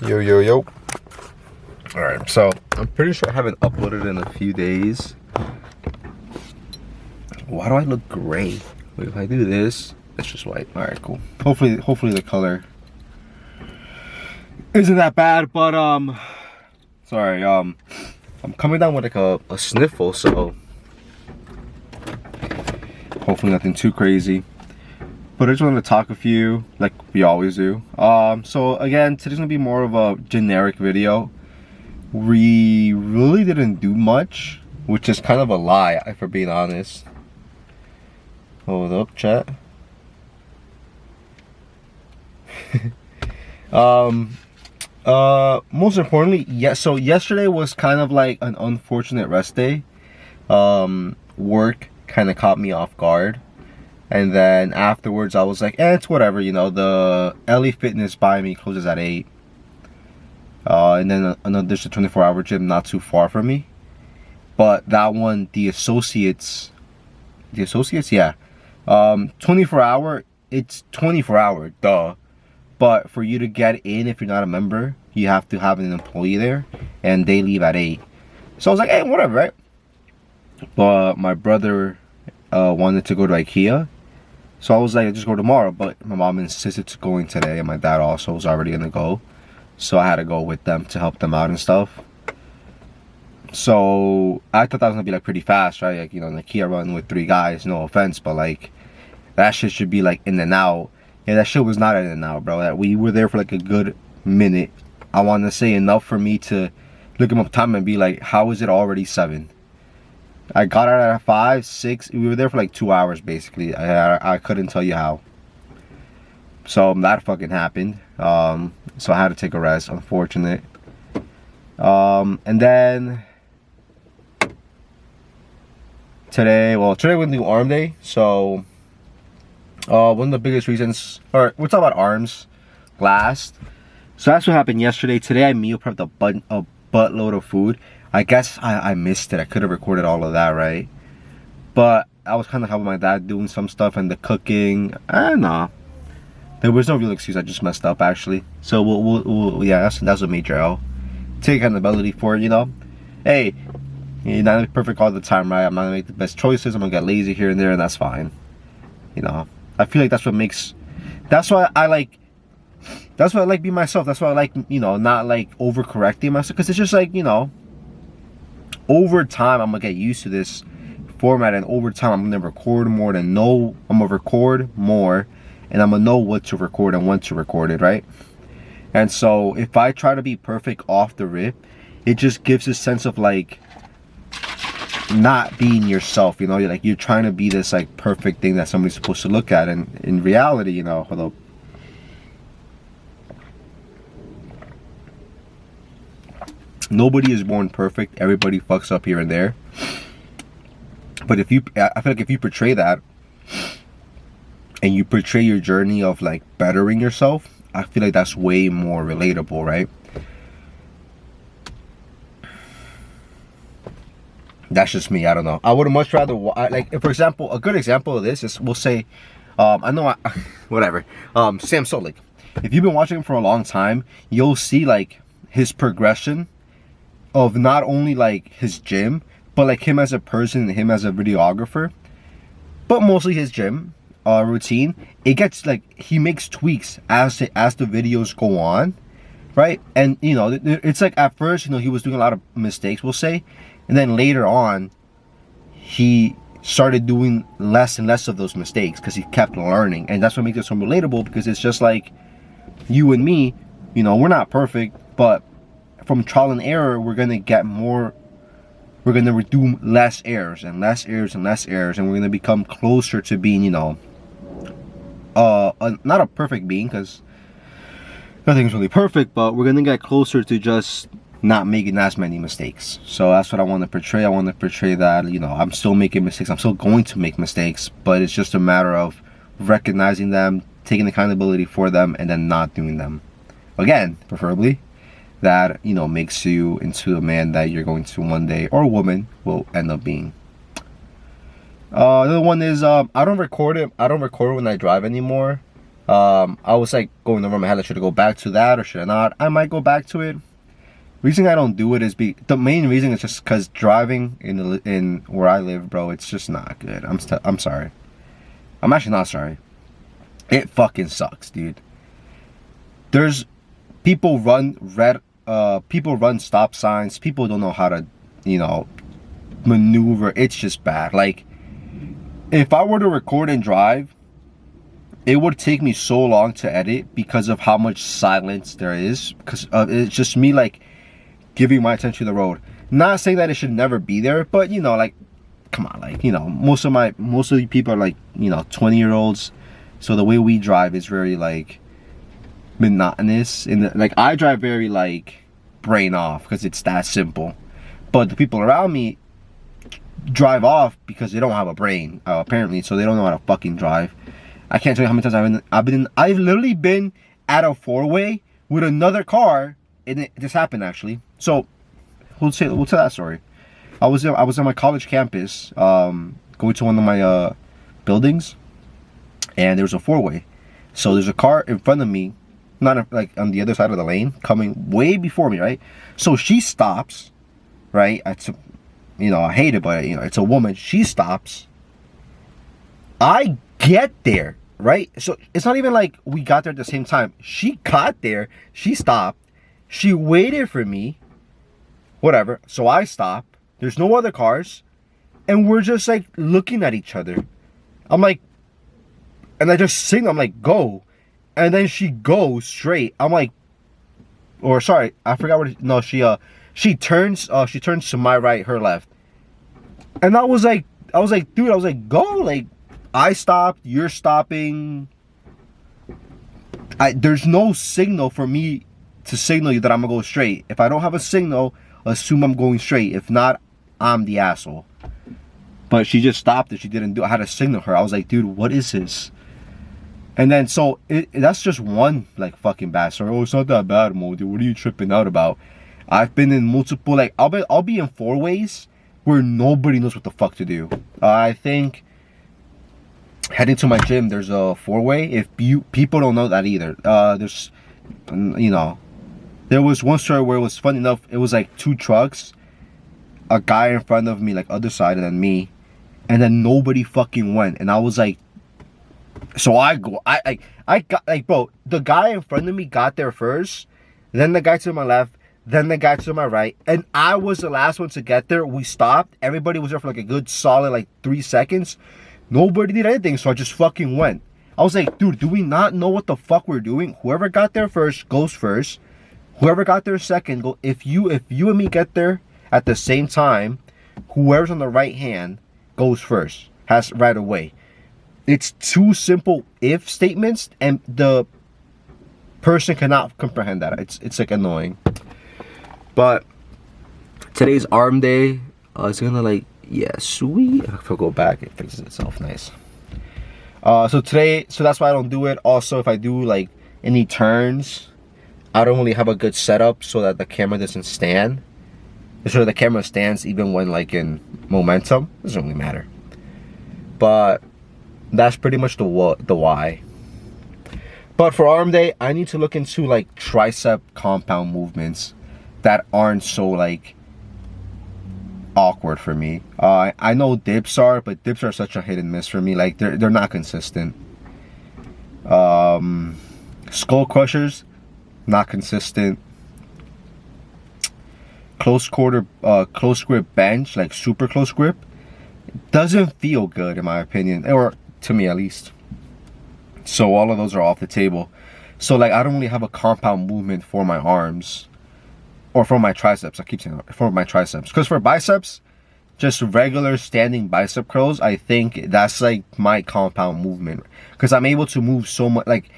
Yo, yo, yo. Alright, so I'm pretty sure I haven't uploaded in a few days. Why do I look gray? Wait, if I do this, it's just white. Alright, cool. Hopefully the color isn't that bad, but sorry, I'm coming down with like a sniffle, so hopefully nothing too crazy. But I just wanted to talk with you like we always do. So again, today's gonna be more of a generic video. We really didn't do much, which is kind of a lie, if we're being honest. Hold up, chat. Most importantly, so yesterday was kind of like an unfortunate rest day. Work kind of caught me off guard. And then afterwards, I was like, it's whatever, you know, the LA Fitness by me closes at 8. And then there's a 24-hour gym not too far from me. But that one, the associates, yeah. 24-hour, it's 24-hour, duh. But for you to get in, if you're not a member, you have to have an employee there. And they leave at 8. So I was like, hey, whatever, right? But my brother wanted to go to IKEA. So I was like, just go tomorrow, but my mom insisted to going today, and my dad also was already gonna go. So I had to go with them to help them out and stuff. So I thought that was gonna be like pretty fast, right? Like, you know, an IKEA run with 3 guys, no offense, but like, that shit should be like in and out. Yeah, that shit was not in and out, bro. That we were there for like a good minute. I want to say enough for me to look him up time and be like, how is it already 7? I got out at 5, 6. We were there for like 2 hours basically. I couldn't tell you how. So that fucking happened. So I had to take a rest. Unfortunate. And then today was new arm day. So one of the biggest reasons, or we'll talk about arms last. So that's what happened yesterday. Today I meal prepped a buttload of food. I guess I missed it. I could have recorded all of that, right? But I was kind of helping my dad doing some stuff and the cooking. Nah. There was no real excuse. I just messed up, actually. So we'll yeah, that's a major L. Take accountability for it, you know? Hey, you're not perfect all the time, right? I'm not gonna make the best choices. I'm gonna get lazy here and there, and that's fine. You know? I feel like that's what makes... That's why I like being myself. That's why I like, you know, not like overcorrecting myself. Because it's just like, you know... Over time, I'm gonna get used to this format, and over time, I'm gonna record more and know. I'm gonna record more, and I'm gonna know what to record and when to record it, right? And so, if I try to be perfect off the rip, it just gives a sense of like not being yourself. You know, you're trying to be this like perfect thing that somebody's supposed to look at, and in reality, you know, hold up. Nobody is born perfect. Everybody fucks up here and there. But I feel like if you portray that, and you portray your journey of like bettering yourself, I feel like that's way more relatable, right? That's just me. I don't know. I would much rather like, for example, a good example of this is, we'll say, I know, whatever. Sam Solik. If you've been watching him for a long time, you'll see like his progression of not only like his gym, but like him as a person and him as a videographer, but mostly his gym routine. It gets like, he makes tweaks as the videos go on, right? And you know, it's like at first, you know, he was doing a lot of mistakes, we'll say, and then later on he started doing less and less of those mistakes because he kept learning. And that's what makes it so relatable, because it's just like you and me, you know, we're not perfect, but from trial and error, we're gonna get more. We're gonna do less errors and less errors and less errors, and we're gonna become closer to being, you know, not a perfect being, because nothing's really perfect, but we're gonna get closer to just not making as many mistakes. So that's what I want to portray. I want to portray that, you know, I'm still making mistakes. I'm still going to make mistakes, but it's just a matter of recognizing them, taking accountability for them, and then not doing them again, preferably. That, you know, makes you into a man that you're going to one day, or a woman will end up being. The other one is I don't record when I drive anymore. I was like going over my head, like, should I go back to that or should I not? I might go back to it. Reason I don't do it is the main reason is just because driving in where I live, bro, it's just not good. I'm sorry. I'm actually not sorry. It fucking sucks, dude. There's people run people run stop signs. People don't know how to, maneuver. It's just bad. Like, if I were to record and drive, it would take me so long to edit because of how much silence there is. Because it's just me, like, giving my attention to the road. Not saying that it should never be there, but like, come on, like, most of the people are like, 20-year-olds. So the way we drive is very like monotonous. Like, I drive very like brain off because it's that simple. But the people around me drive off because they don't have a brain, apparently, so they don't know how to fucking drive. I can't tell you how many times I've literally been at a four-way with another car, and it just happened actually. So we'll tell that story. I was on my college campus, going to one of my buildings, and there was a four-way. So there's a car in front of me, not like on the other side of the lane, coming way before me, right? So she stops, right? I hate it, but it's a woman. She stops. I get there, right? So it's not even like we got there at the same time. She got there, she stopped, she waited for me, whatever. So I stop. There's no other cars, and we're just like looking at each other. I'm like, and I just signal, I'm like, go. And then she goes straight. I'm like, or sorry, I forgot what. No, she turns to my right, her left. And I was like, dude, go. Like, I stopped, you're stopping. There's no signal for me to signal you that I'm gonna go straight. If I don't have a signal, assume I'm going straight. If not, I'm the asshole. But she just stopped it. She didn't do it. I had to signal her. I was like, dude, what is this? And then, so, that's just one, like, fucking bad story. Oh, it's not that bad, Mo, dude. What are you tripping out about? I've been in multiple, like, I'll be in four-ways where nobody knows what the fuck to do. I think heading to my gym, there's a four-way. If people don't know that either. There's, there was one story where it was funny enough. It was like two trucks, a guy in front of me, like other side, and then me, and then nobody fucking went. And I was like, so I got like, bro, the guy in front of me got there first, then the guy to my left, then the guy to my right, and I was the last one to get there. We stopped. Everybody was there for like a good solid like 3 seconds. Nobody did anything, so I just fucking went. I was like, dude, do we not know what the fuck we're doing? Whoever got there first goes first. Whoever got there second, go. If you and me get there at the same time, whoever's on the right hand goes first, has right away. It's two simple if statements, and the person cannot comprehend that. It's like annoying. But today's arm day. It's gonna like, yeah, sweet. If I go back, it fixes itself. Nice. So that's why I don't do it. Also, if I do like any turns, I don't really have a good setup so that the camera doesn't stand. So the camera stands even when like in momentum. Doesn't really matter. But that's pretty much the why. But for arm day, I need to look into like tricep compound movements that aren't so like awkward for me. I know dips are, but dips are such a hit and miss for me. Like they're not consistent. Skull crushers, not consistent. Close grip bench, like super close grip, doesn't feel good in my opinion, or to me at least. So all of those are off the table. So like I don't really have a compound movement for my arms or for my triceps. I keep saying for my triceps, because for biceps, just regular standing bicep curls, I think that's like my compound movement, because I'm able to move so much, like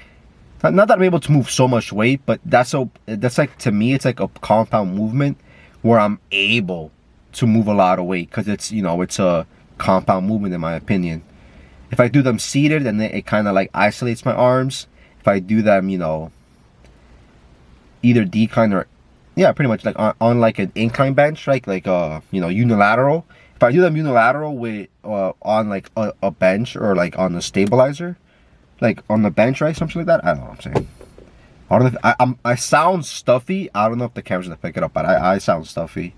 not that I'm able to move so much weight, but that's like, to me, it's like a compound movement where I'm able to move a lot of weight, because it's it's a compound movement in my opinion. If I do them seated, then it kind of like isolates my arms. If I do them, either decline or, yeah, pretty much like on like an incline bench, right? Like unilateral. If I do them unilateral with on like a bench or like on a stabilizer, like on the bench, right? Something like that. I don't know what I'm saying. I don't know if I sound stuffy. I don't know if the camera's gonna pick it up, but I sound stuffy.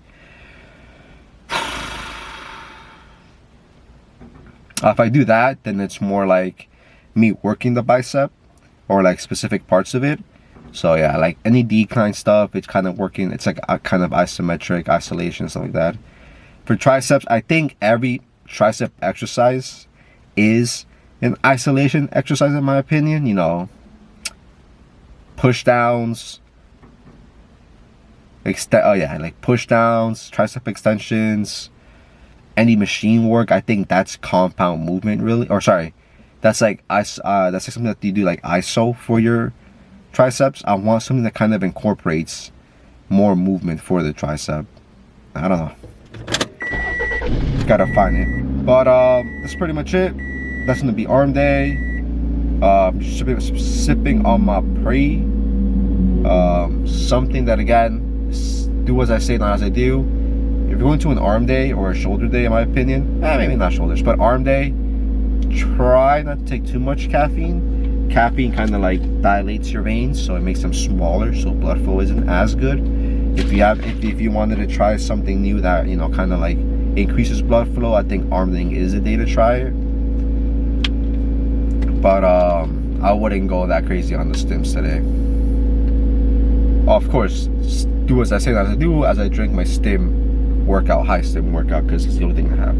If I do that, then it's more like me working the bicep or like specific parts of it. So yeah, like any decline stuff, it's kind of working. It's like a kind of isometric isolation, stuff like that. For triceps, I think every tricep exercise is an isolation exercise in my opinion. You know, push downs, like push downs, tricep extensions, any machine work. I think that's compound movement, really. Or sorry, that's like that's like something that you do like iso for your triceps. I want something that kind of incorporates more movement for the tricep. I don't know. Gotta find it. But that's pretty much it. That's gonna be arm day. Sipping on my pre. Something that, again, do as I say, not as I do. If you're going to an arm day or a shoulder day, in my opinion, maybe not shoulders, but arm day, try not to take too much caffeine. Caffeine kind of like dilates your veins, so it makes them smaller, so blood flow isn't as good. If you wanted to try something new that, you know, kind of like increases blood flow, I think arm day is a day to try it. But I wouldn't go that crazy on the stims today. Of course, do as I say, not as I do, as I drink my stim workout, high stim workout, because it's the only thing I have.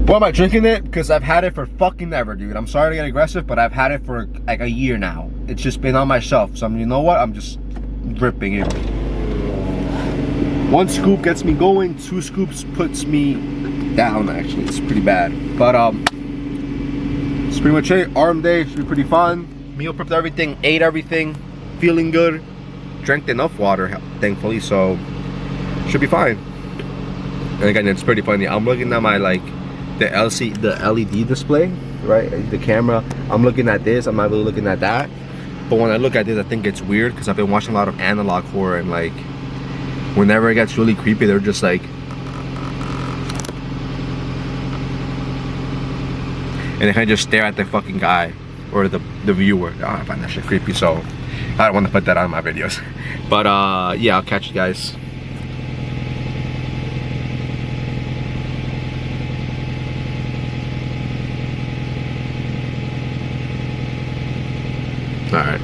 Why am I drinking it? Because I've had it for fucking ever, dude. I'm sorry to get aggressive, but I've had it for like a year now. It's just been on my shelf. So you know what? I'm just ripping it. 1 scoop gets me going. 2 scoops puts me down. Actually, it's pretty bad. But it's pretty much it. Arm day should be pretty fun. Meal prepped everything, ate everything, feeling good. Drank enough water, thankfully, so should be fine. And again, it's pretty funny. I'm looking at my the LED display, right? The camera. I'm looking at this. I'm not really looking at that. But when I look at this, I think it's weird because I've been watching a lot of analog horror, and like whenever it gets really creepy, they're just like, and they kind of just stare at the fucking guy or the viewer. Oh, I find that shit creepy, so I don't want to put that on my videos. But yeah, I'll catch you guys. All right.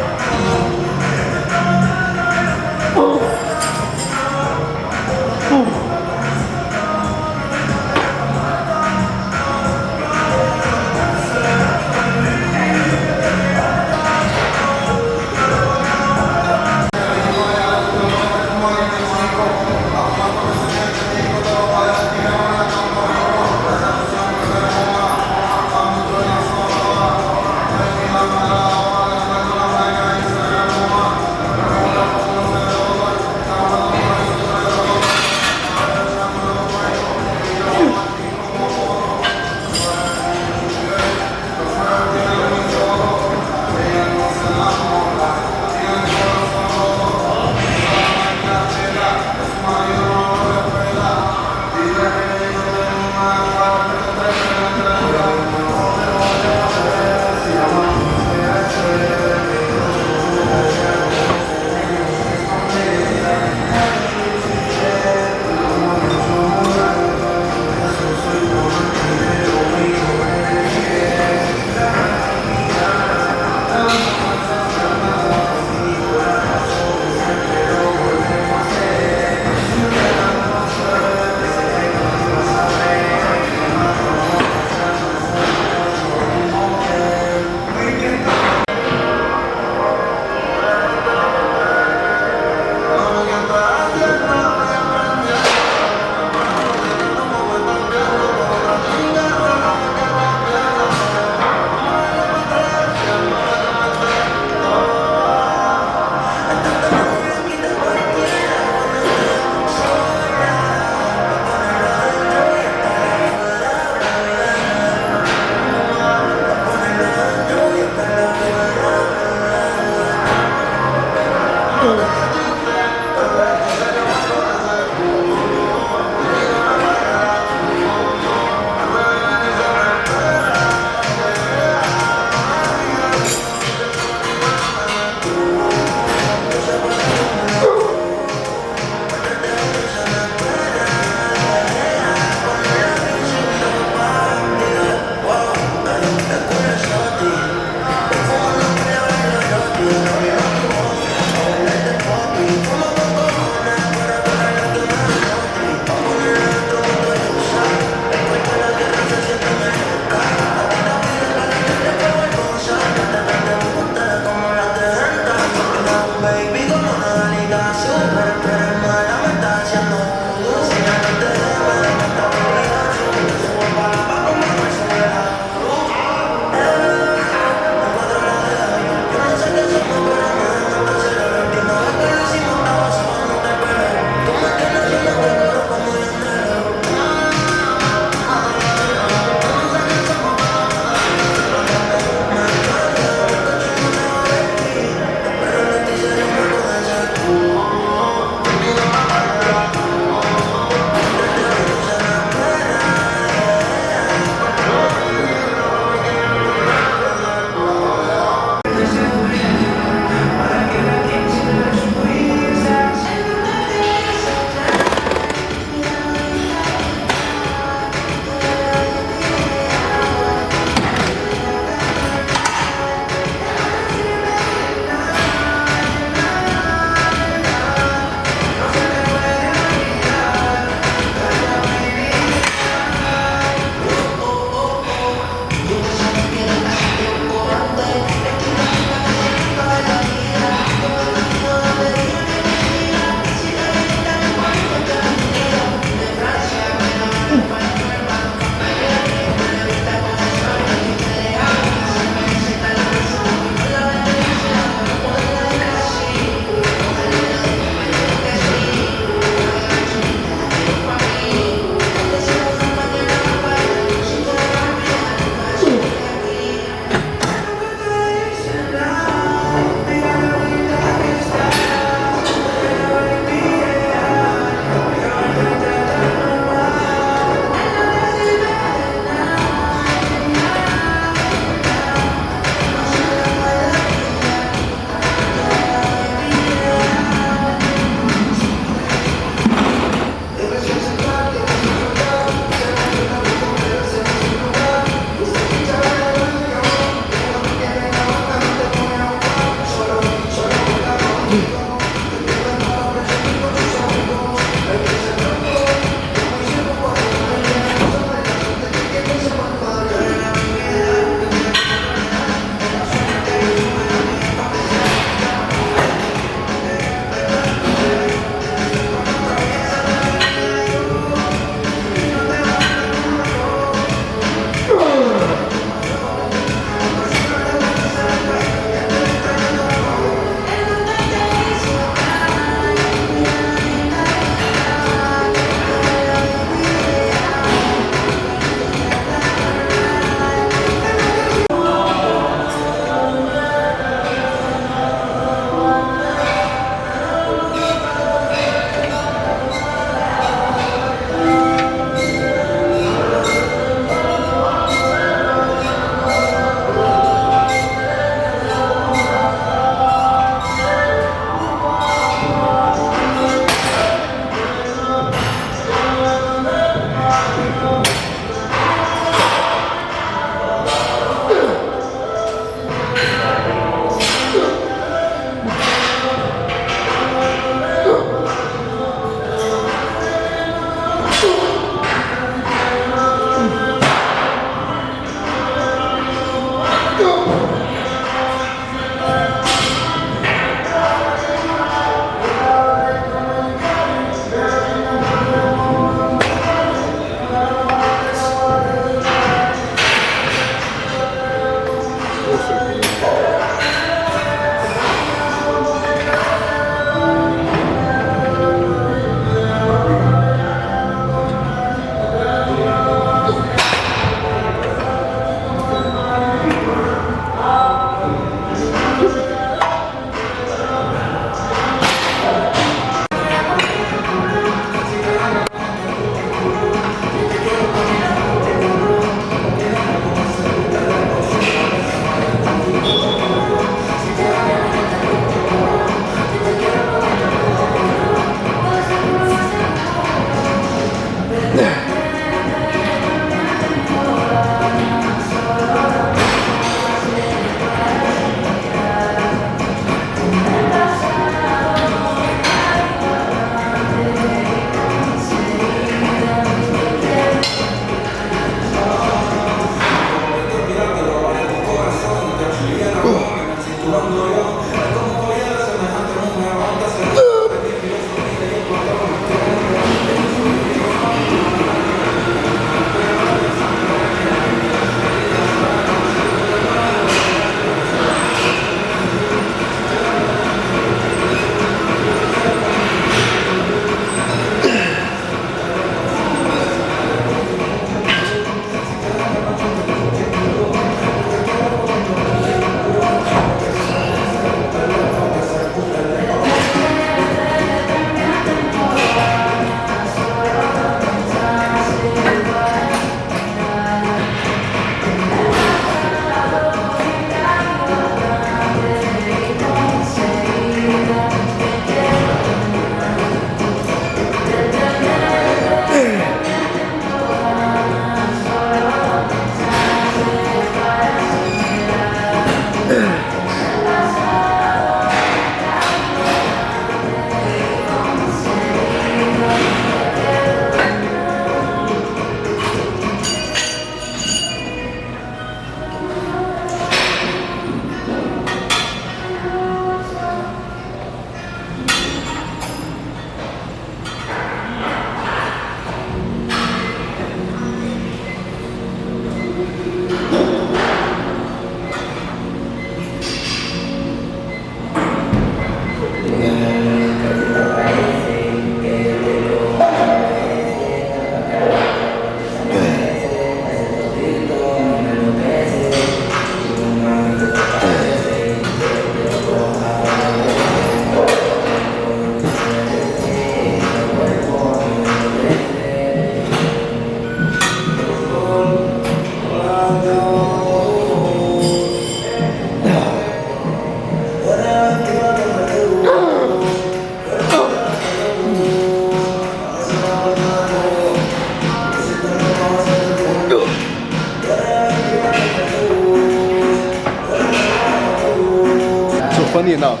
Funny enough,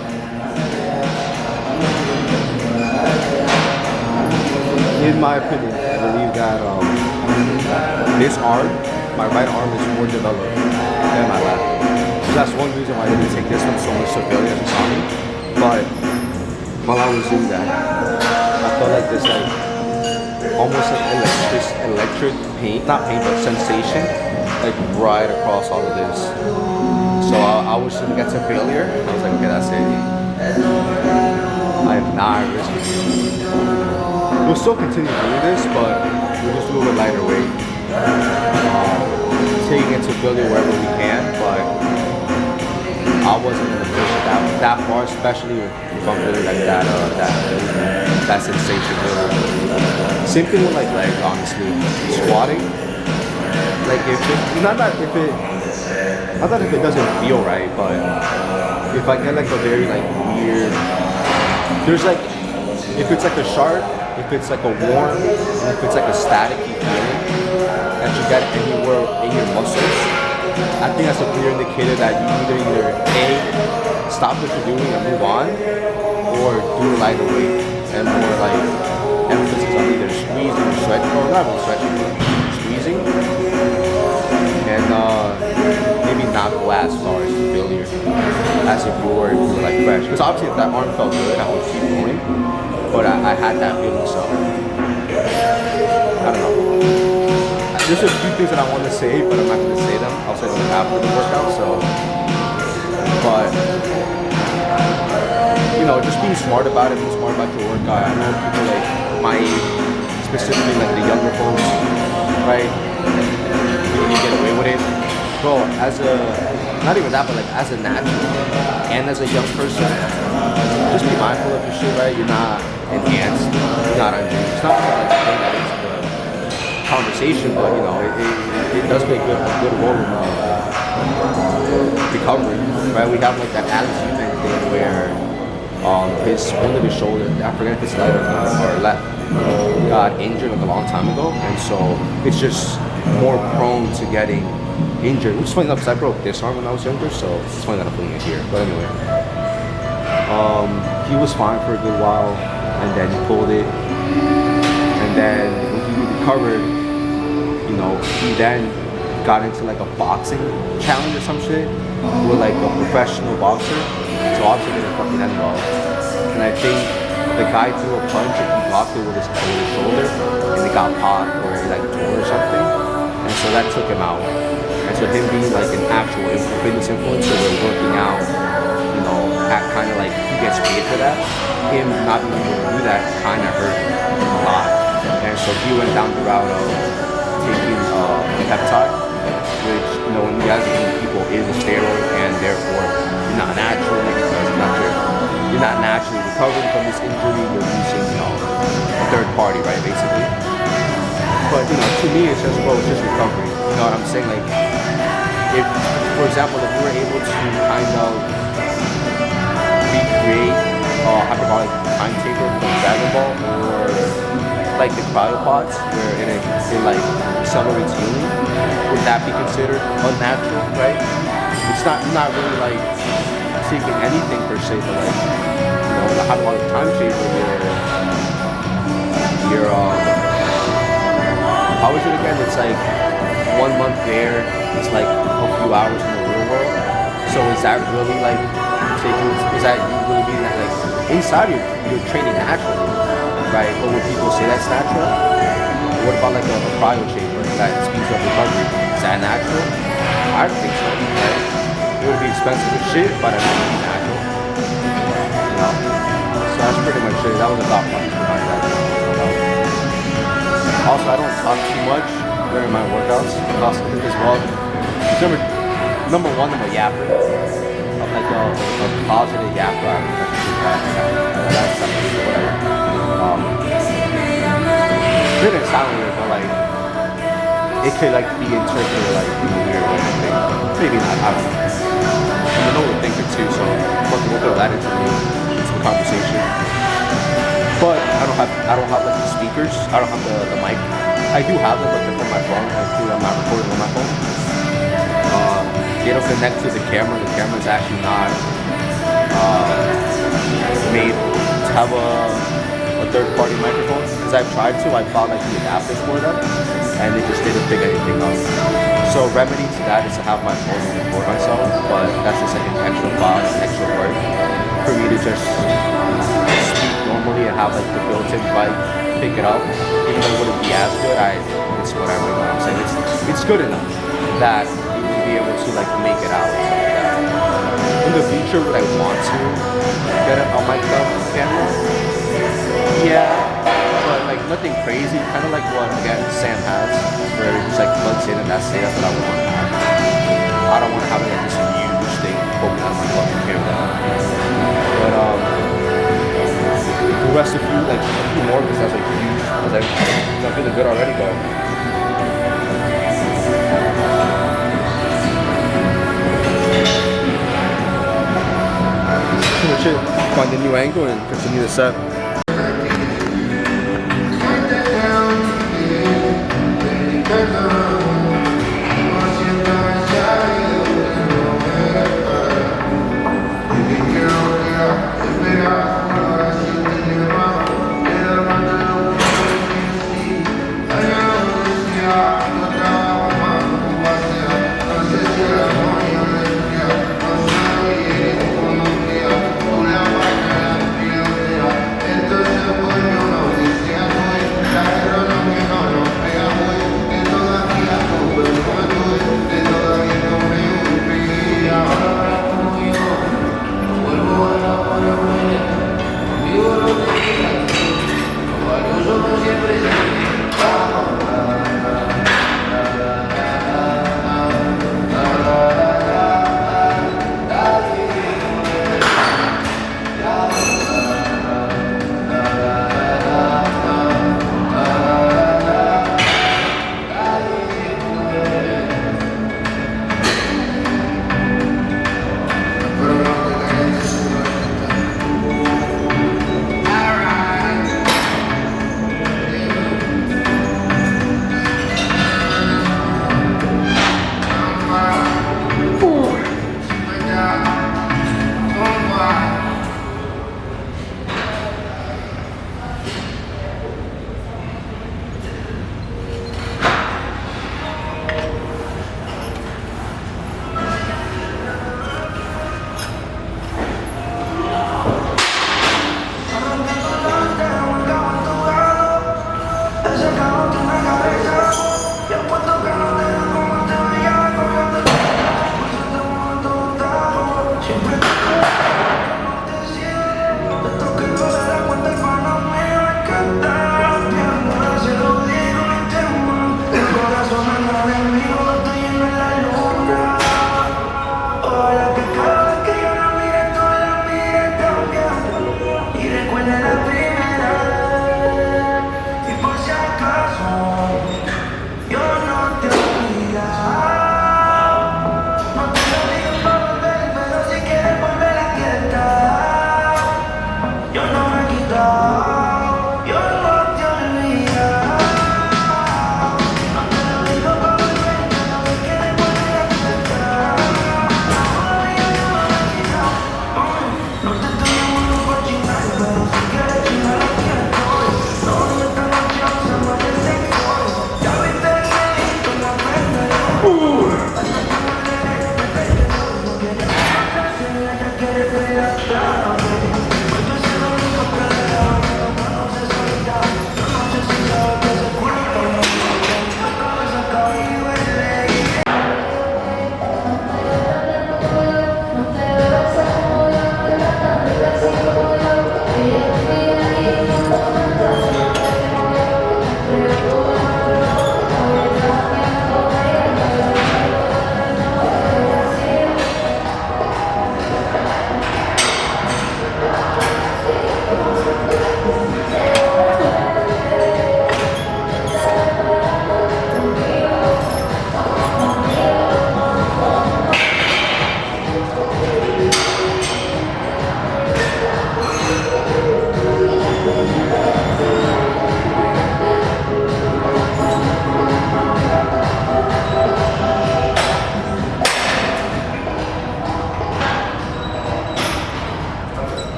in my opinion, I believe that this arm, my right arm, is more developed than my left. So that's one reason why I didn't take this one so much severely as you saw me. But while I was doing that, I felt like this almost electric pain, not pain, but sensation, like right across all of this. So I was going to get to failure. I was like, okay, that's it. I am not risking it. We'll still continue doing this, but we'll just do a little lighter weight. Taking it to failure wherever we can, but I wasn't going to push it that far, especially if I'm really like that sensation. Same thing with like legs, honestly. Squatting, like not that if it doesn't feel right, but if I get like a very like weird, there's like, if it's like a sharp, if it's like a warm, and if it's like a staticky feeling that you get anywhere in your muscles, I think that's a clear indicator that you either A, stop what you're doing and move on, or do a lighter weight and more like emphasis on either squeezing or stretching, or not really stretching, but squeezing, and maybe not go as far as failure as if you were like fresh. Because obviously if that arm felt good, I would keep going. But I had that feeling, so I don't know. There's a few things that I want to say, but I'm not going to say them. I'll say them after the workout. So, but you know, just being smart about it, being smart about your workout. I know people like my age, specifically like the younger folks, right? You get away with it. Bro, as a, not even that, but like as a natural and as a young person, just be mindful of your shit, right? You're not enhanced, you're not under. It's not like bring that into the conversation, but you know, it does make a good role in recovery, right? We have like that Alex event thing where one of his shoulders, I forget if it's right or left, got injured like a long time ago, and so it's just more prone to getting injured. Which is funny enough because I broke this arm when I was younger, so it's funny that I'm putting it here. But anyway, he was fine for a good while, and then he pulled it, and then when he recovered, you know, he then got into like a boxing challenge or some shit. with like a professional boxer, so obviously didn't fucking end well. And I think the guy threw a punch and he blocked it with his shoulder, and it got popped or it like tore or something, and so that took him out. And so him being like an actual fitness influencer, we're working out, you know, at kind of like he gets paid for that. Him not being able to do that kind of hurt a lot, and so he went down the route of taking peptide, which, you know, when you guys are people is a steroid, and therefore you're not naturally, you're not naturally recovering from this injury. You're using, you know, a third party, right, basically. But, you know, to me, it's just, well, it's just recovery. You know what I'm saying? Like, if, for example, if we were able to kind of recreate hyperbolic timetable from Dragon Ball, or like the cryopods, where it like accelerates healing, would that be considered unnatural, right? It's not really like taking anything per se, but like, you know, the hyperbolic timetable, you're how is it again? It's like 1 month there, it's like a few hours in the real world. So is that really like taking? Is that really being that like inside you're training naturally, right? But would people say that's natural? What about like a cryo chamber that speeds up recovery? Is that natural? I don't think so. Right? It would be expensive as shit, but I think it's natural. You know? So that's pretty much it. That was a thought process behind that. Also, I don't talk too much during my workouts. Also, as well, number one, I'm a yapper. I'm like a positive yapper. That's something, whatever. It didn't sound weird, but like, it could like be interpreted like in a weird way, I think. Maybe not, I don't know. I'm an overthinker too, so we'll throw that into the conversation. But I don't have like the speakers. I don't have the mic. I do have them, but they're from my phone. I'm not recording on my phone. They don't connect to the camera. The camera is actually not made to have a third-party microphone. Because I've tried to, I found like the adapters for them, and they just didn't pick anything up. So remedy to that is to have my phone and record myself, but that's just like an extra cost, extra work for me to just normally and have like the built-in mic pick it up, even though it wouldn't be as good. It's whatever, you know what I'm saying. It's good enough that you will be able to like make it out. In the future, would I want to get a mic up camera? Yeah, but like nothing crazy. Kind of like what again Sam has, where it just like plugs in and that's it. That's what I want to have. I don't want to have like this huge thing poking out of my fucking camera. But the rest of you, like a few more, because that's like huge. Because I'm feeling good already, but find a new angle and continue the set.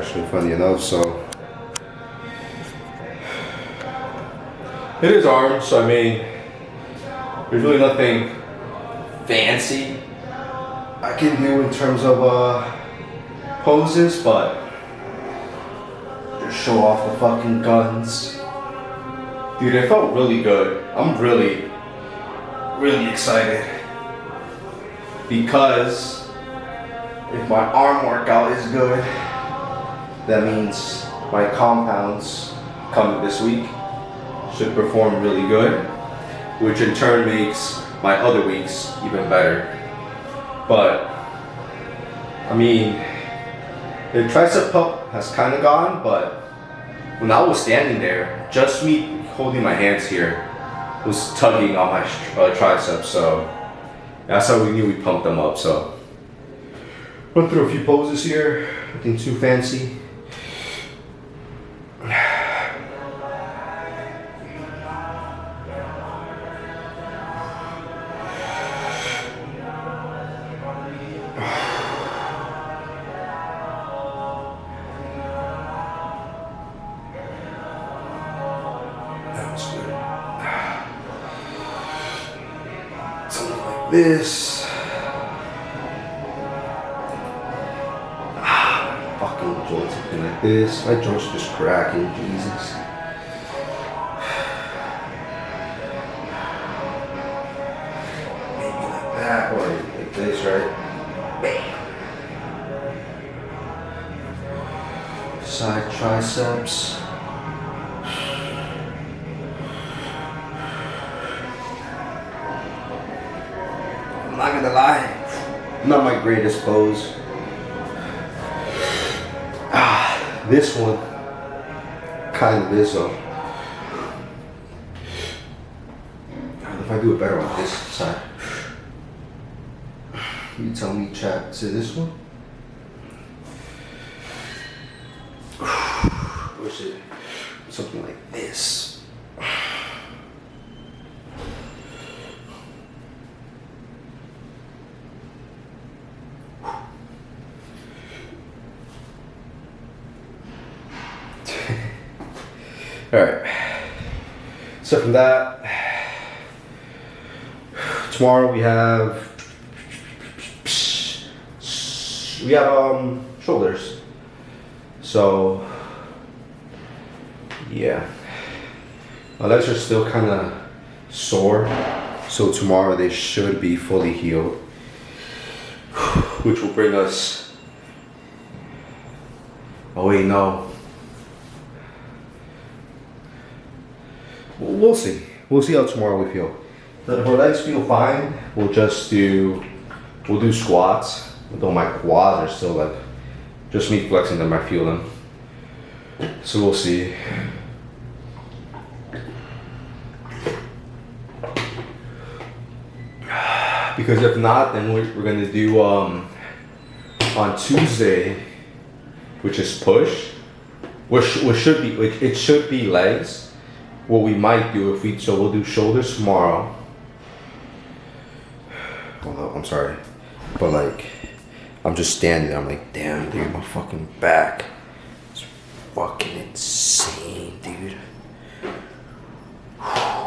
actually, funny enough. So it is arms, so I mean, there's really nothing fancy I can do in terms of poses, but just show off the fucking guns. Dude, it felt really good. I'm really excited. Because if my arm workout is good, that means my compounds coming this week should perform really good, which in turn makes my other weeks even better. But I mean, the tricep pump has kind of gone, but when I was standing there, just me holding my hands here was tugging on my triceps, so that's how we knew we pumped them up. So run through a few poses here, nothing too fancy. Something like this. Fucking joints looking like this. My joints are just cracking, Jesus. Maybe like that, or like this, right? Bam. Side triceps. I'm not gonna lie, not my greatest pose. This one kind of is though. If I do it better on this side. You tell me, chat, is it this one? Or is it something like this? Alright, so from that, tomorrow we have shoulders. So yeah, my legs are still kind of sore, so tomorrow they should be fully healed, which will bring us, oh wait, no. We'll see. We'll see how tomorrow we feel. But if our legs feel fine, we'll do squats. Although my quads are still like, just me flexing them, I feel them. So we'll see. Because if not, then we're gonna do on Tuesday, which is push, which should be legs. What we might do we'll do shoulders tomorrow. Although, I'm sorry, but like, I'm just standing there, I'm like, damn, dude, my fucking back is fucking insane, dude.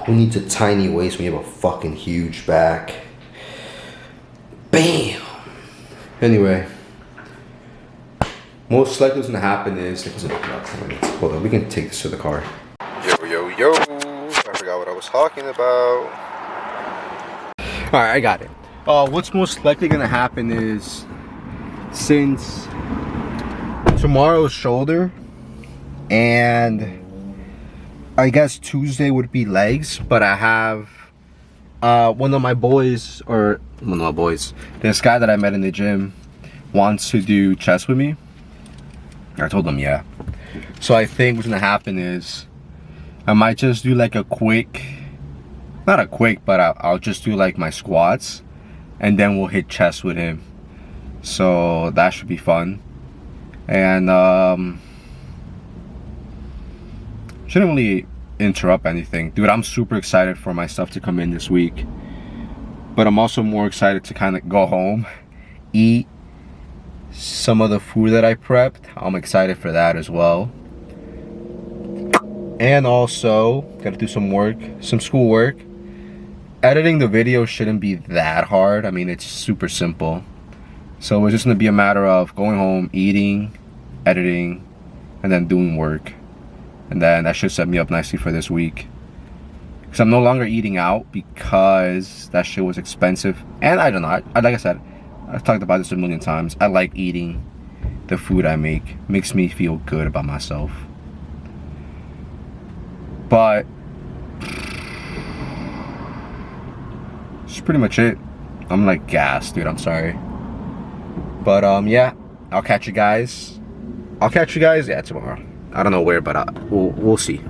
Who needs a tiny waist when you have a fucking huge back? Bam! Anyway, most likely what's gonna happen is, hold on, we can take this to the car. Yo, I forgot what I was talking about. Alright, I got it. What's most likely gonna happen is, since tomorrow's shoulder and I guess Tuesday would be legs, but I have one of my boys, this guy that I met in the gym wants to do chest with me. I told him yeah. So I think what's gonna happen is I might just do like a quick, not a quick, but I'll just do like my squats and then we'll hit chest with him. So that should be fun. And shouldn't really interrupt anything. Dude, I'm super excited for my stuff to come in this week. But I'm also more excited to kind of go home, eat, some of the food that I prepped. I'm excited for that as well. And also, gotta do some work, some schoolwork. Editing the video shouldn't be that hard. I mean, it's super simple. So it's just gonna be a matter of going home, eating, editing, and then doing work. And then that should set me up nicely for this week. Because I'm no longer eating out because that shit was expensive. And I don't know, like I said, I've talked about this a million times. I like eating the food I make. Makes me feel good about myself. But that's pretty much it. I'm like gassed, dude. I'm sorry. But yeah, I'll catch you guys. Yeah, tomorrow. I don't know where, but we'll see.